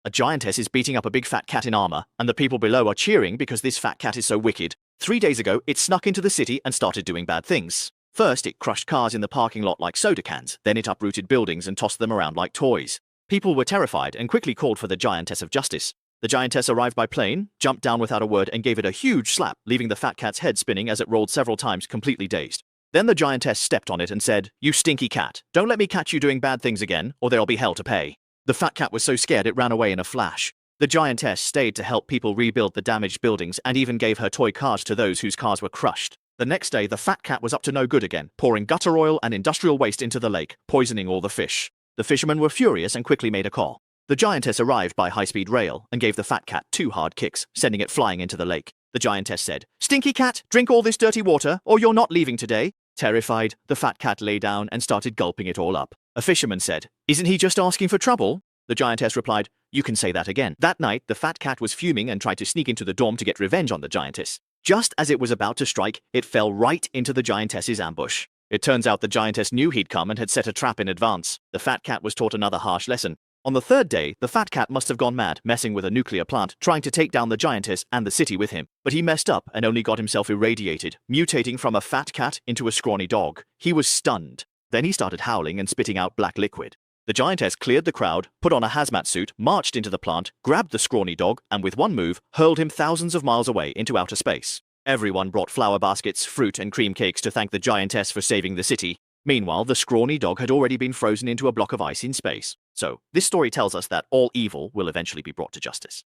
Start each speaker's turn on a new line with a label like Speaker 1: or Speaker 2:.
Speaker 1: A giantess is beating up a big fat cat in armor, and the people below are cheering because this fat cat is so wicked. 3 days ago, it snuck into the city and started doing bad things. First, it crushed cars in the parking lot like soda cans, then it uprooted buildings and tossed them around like toys. People were terrified and quickly called for the Giantess of Justice. The Giantess arrived by plane, jumped down without a word and gave it a huge slap, leaving the fat cat's head spinning as it rolled several times, completely dazed. Then the Giantess stepped on it and said, "You stinky cat, don't let me catch you doing bad things again, or there'll be hell to pay." The fat cat was so scared it ran away in a flash. The Giantess stayed to help people rebuild the damaged buildings and even gave her toy cars to those whose cars were crushed. The next day, the fat cat was up to no good again, pouring gutter oil and industrial waste into the lake, poisoning all the fish. The fishermen were furious and quickly made a call. The Giantess arrived by high-speed rail and gave the fat cat 2 hard kicks, sending it flying into the lake. The Giantess said, "Stinky cat, drink all this dirty water, or you're not leaving today." Terrified, the fat cat lay down and started gulping it all up. A fisherman said, "Isn't he just asking for trouble?" The Giantess replied, "You can say that again." That night, the fat cat was fuming and tried to sneak into the dorm to get revenge on the Giantess. Just as it was about to strike, it fell right into the Giantess's ambush. It turns out the Giantess knew he'd come and had set a trap in advance. The fat cat was taught another harsh lesson. On the 3rd day, the fat cat must have gone mad, messing with a nuclear plant, trying to take down the Giantess and the city with him. But he messed up and only got himself irradiated, mutating from a fat cat into a scrawny dog. He was stunned. Then he started howling and spitting out black liquid. The Giantess cleared the crowd, put on a hazmat suit, marched into the plant, grabbed the scrawny dog, and with one move, hurled him thousands of miles away into outer space. Everyone brought flower baskets, fruit, and cream cakes to thank the Giantess for saving the city. Meanwhile, the scrawny dog had already been frozen into a block of ice in space. So, this story tells us that all evil will eventually be brought to justice.